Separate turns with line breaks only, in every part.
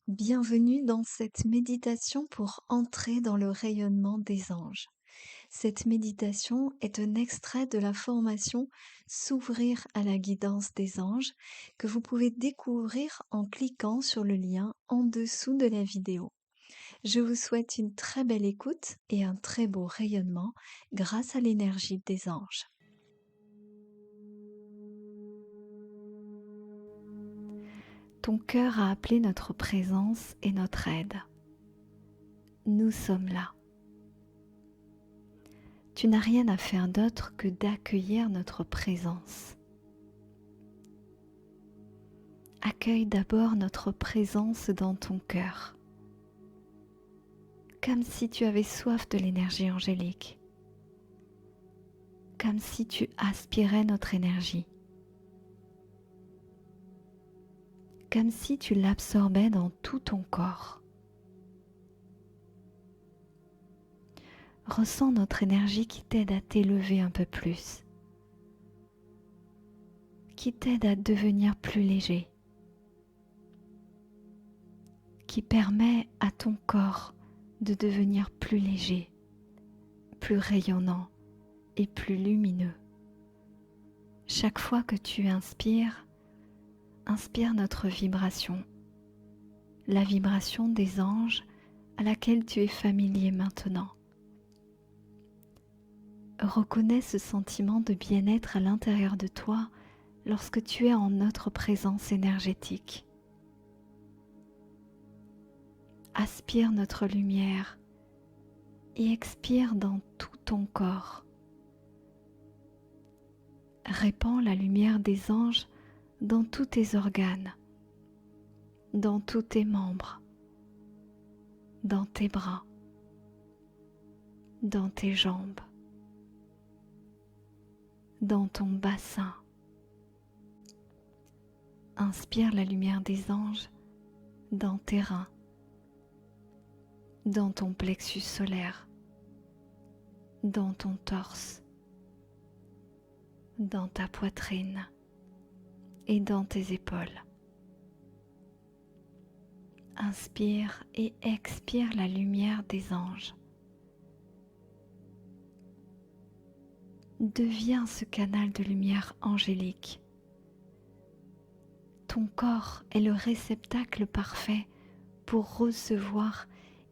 Bienvenue dans cette méditation pour entrer dans le rayonnement des anges. Cette méditation est un extrait de la formation S'ouvrir à la guidance des anges que vous pouvez découvrir en cliquant sur le lien en dessous de la vidéo. Je vous souhaite une très belle écoute et un très beau rayonnement grâce à l'énergie des anges. Ton cœur a appelé notre présence et notre aide. Nous sommes là. Tu n'as rien à faire d'autre que d'accueillir notre présence. Accueille d'abord notre présence dans ton cœur, comme si tu avais soif de l'énergie angélique, comme si tu aspirais notre énergie, comme si tu l'absorbais dans tout ton corps. Ressens notre énergie qui t'aide à t'élever un peu plus, qui t'aide à devenir plus léger, qui permet à ton corps de devenir plus léger, plus rayonnant et plus lumineux. Chaque fois que tu inspires, inspire notre vibration, la vibration des anges à laquelle tu es familier maintenant. Reconnais ce sentiment de bien-être à l'intérieur de toi lorsque tu es en notre présence énergétique. Aspire notre lumière et expire dans tout ton corps. Répands la lumière des anges dans tous tes organes, dans tous tes membres, dans tes bras, dans tes jambes, dans ton bassin. Inspire la lumière des anges dans tes reins, dans ton plexus solaire, dans ton torse, dans ta poitrine et dans tes épaules. Inspire et expire la lumière des anges. Deviens ce canal de lumière angélique. Ton corps est le réceptacle parfait pour recevoir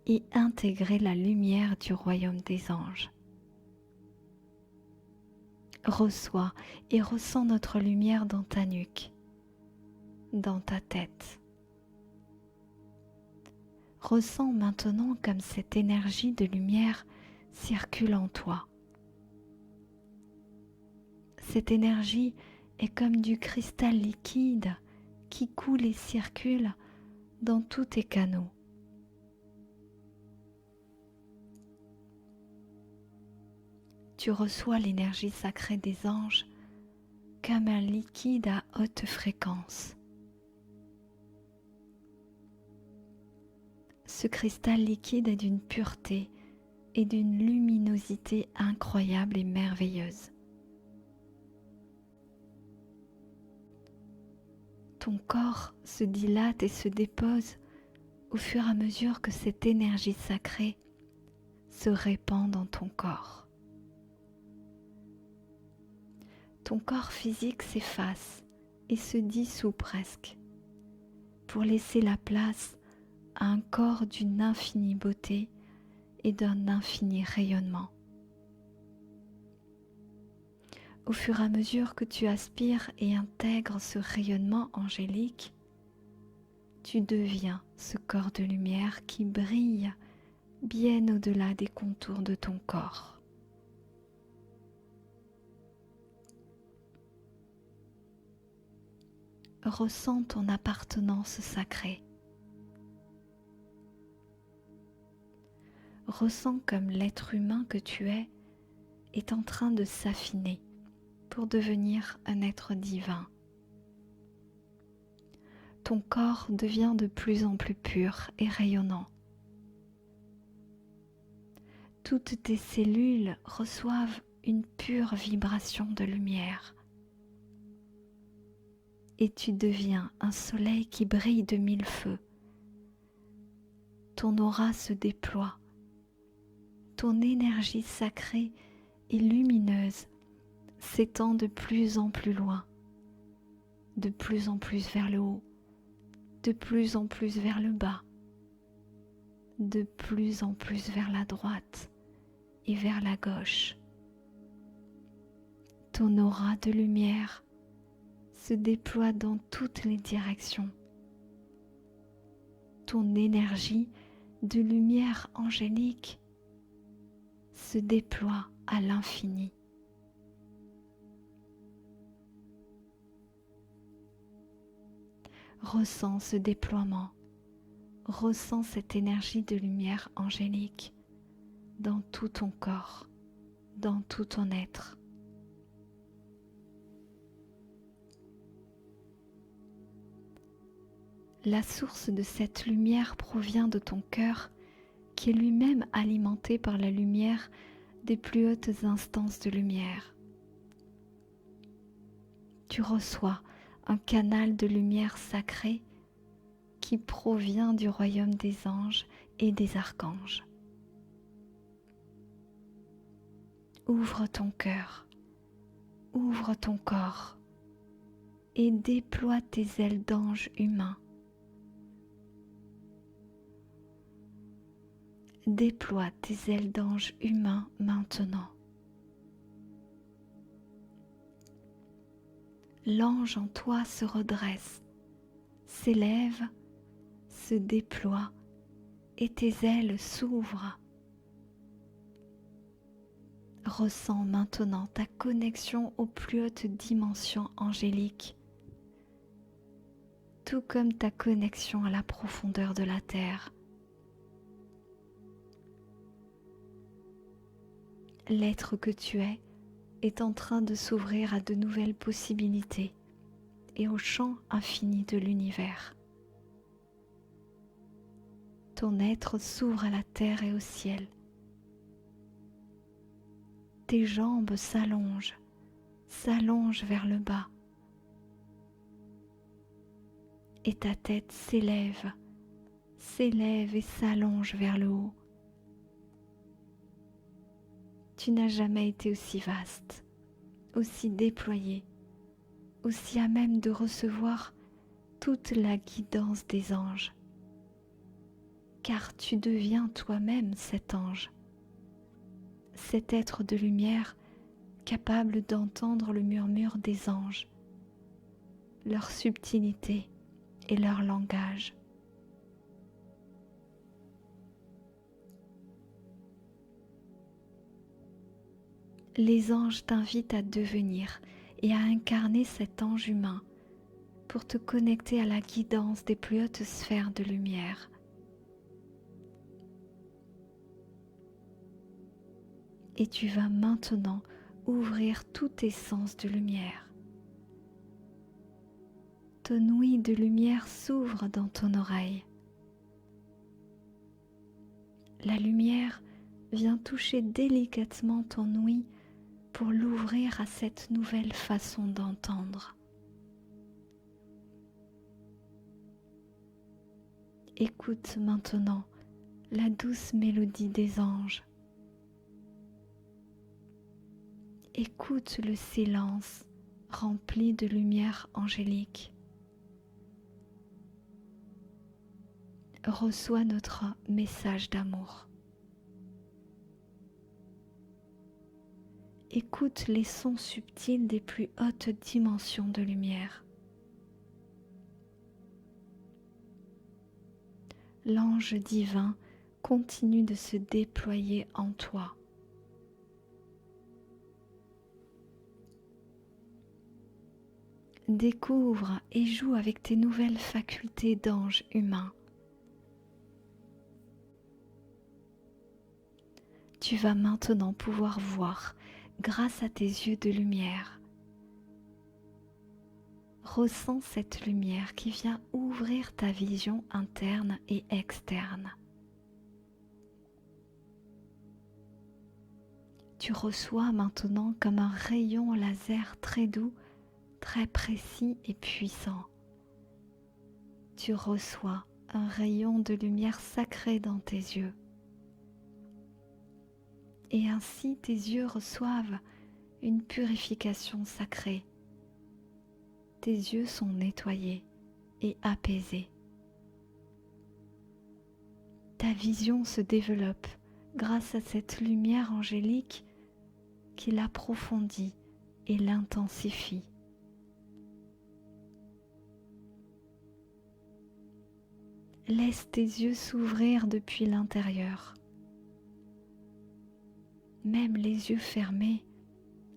et intégrer la lumière du royaume des anges. Reçois et ressens notre lumière dans ta nuque, dans ta tête. Ressens maintenant comme cette énergie de lumière circule en toi. Cette énergie est comme du cristal liquide qui coule et circule dans tous tes canaux. Tu reçois l'énergie sacrée des anges comme un liquide à haute fréquence. Ce cristal liquide est d'une pureté et d'une luminosité incroyable et merveilleuse. Ton corps se dilate et se dépose au fur et à mesure que cette énergie sacrée se répand dans ton corps. Ton corps physique s'efface et se dissout presque pour laisser la place à un corps d'une infinie beauté et d'un infini rayonnement. Au fur et à mesure que tu aspires et intègres ce rayonnement angélique, tu deviens ce corps de lumière qui brille bien au-delà des contours de ton corps. Ressens ton appartenance sacrée. Ressens comme l'être humain que tu es est en train de s'affiner pour devenir un être divin. Ton corps devient de plus en plus pur et rayonnant. Toutes tes cellules reçoivent une pure vibration de lumière. Et tu deviens un soleil qui brille de mille feux, ton aura se déploie, ton énergie sacrée et lumineuse s'étend de plus en plus loin, de plus en plus vers le haut, de plus en plus vers le bas, de plus en plus vers la droite et vers la gauche. Ton aura de lumière se déploie dans toutes les directions. Ton énergie de lumière angélique se déploie à l'infini. Ressens ce déploiement, ressens cette énergie de lumière angélique dans tout ton corps, dans tout ton être. La source de cette lumière provient de ton cœur qui est lui-même alimenté par la lumière des plus hautes instances de lumière. Tu reçois un canal de lumière sacrée qui provient du royaume des anges et des archanges. Ouvre ton cœur, ouvre ton corps et déploie tes ailes d'ange humain. Déploie tes ailes d'ange humain maintenant. L'ange en toi se redresse, s'élève, se déploie et tes ailes s'ouvrent. Ressens maintenant ta connexion aux plus hautes dimensions angéliques, tout comme ta connexion à la profondeur de la terre. L'être que tu es est en train de s'ouvrir à de nouvelles possibilités et au champ infini de l'univers. Ton être s'ouvre à la terre et au ciel. Tes jambes s'allongent vers le bas. Et ta tête s'élève et s'allonge vers le haut. Tu n'as jamais été aussi vaste, aussi déployé, aussi à même de recevoir toute la guidance des anges, car tu deviens toi-même cet ange, cet être de lumière capable d'entendre le murmure des anges, leur subtilité et leur langage. Les anges t'invitent à devenir et à incarner cet ange humain pour te connecter à la guidance des plus hautes sphères de lumière. Et tu vas maintenant ouvrir tous tes sens de lumière. Ton ouïe de lumière s'ouvre dans ton oreille. La lumière vient toucher délicatement ton ouïe pour l'ouvrir à cette nouvelle façon d'entendre. Écoute maintenant la douce mélodie des anges. Écoute le silence rempli de lumière angélique. Reçois notre message d'amour. Écoute les sons subtils des plus hautes dimensions de lumière. L'ange divin continue de se déployer en toi. Découvre et joue avec tes nouvelles facultés d'ange humain. Tu vas maintenant pouvoir voir grâce à tes yeux de lumière. Ressens cette lumière qui vient ouvrir ta vision interne et externe. Tu reçois maintenant comme un rayon laser très doux, très précis et puissant. Tu reçois un rayon de lumière sacrée dans tes yeux. Et ainsi tes yeux reçoivent une purification sacrée. Tes yeux sont nettoyés et apaisés. Ta vision se développe grâce à cette lumière angélique qui l'approfondit et l'intensifie. Laisse tes yeux s'ouvrir depuis l'intérieur. Même les yeux fermés,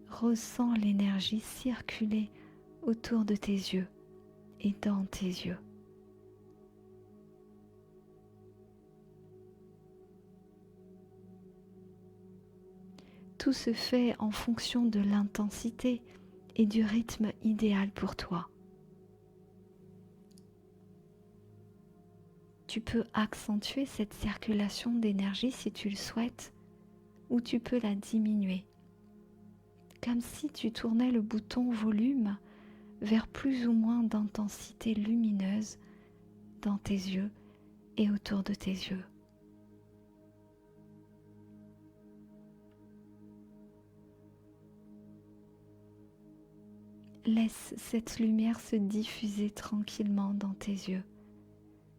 ressens l'énergie circuler autour de tes yeux et dans tes yeux. Tout se fait en fonction de l'intensité et du rythme idéal pour toi. Tu peux accentuer cette circulation d'énergie si tu le souhaites, ou tu peux la diminuer, comme si tu tournais le bouton volume vers plus ou moins d'intensité lumineuse dans tes yeux et autour de tes yeux. Laisse cette lumière se diffuser tranquillement dans tes yeux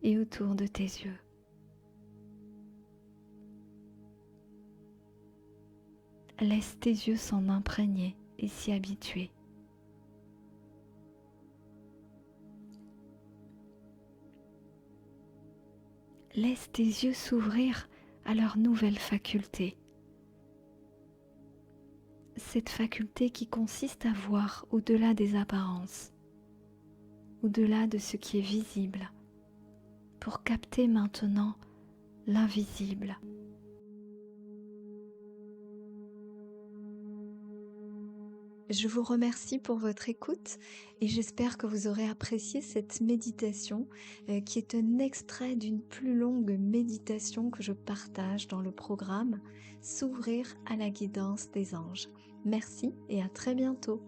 et autour de tes yeux. Laisse tes yeux s'en imprégner et s'y habituer. Laisse tes yeux s'ouvrir à leur nouvelle faculté. Cette faculté qui consiste à voir au-delà des apparences, au-delà de ce qui est visible, pour capter maintenant l'invisible. Je vous remercie pour votre écoute et j'espère que vous aurez apprécié cette méditation qui est un extrait d'une plus longue méditation que je partage dans le programme S'ouvrir à la guidance des anges. Merci et à très bientôt.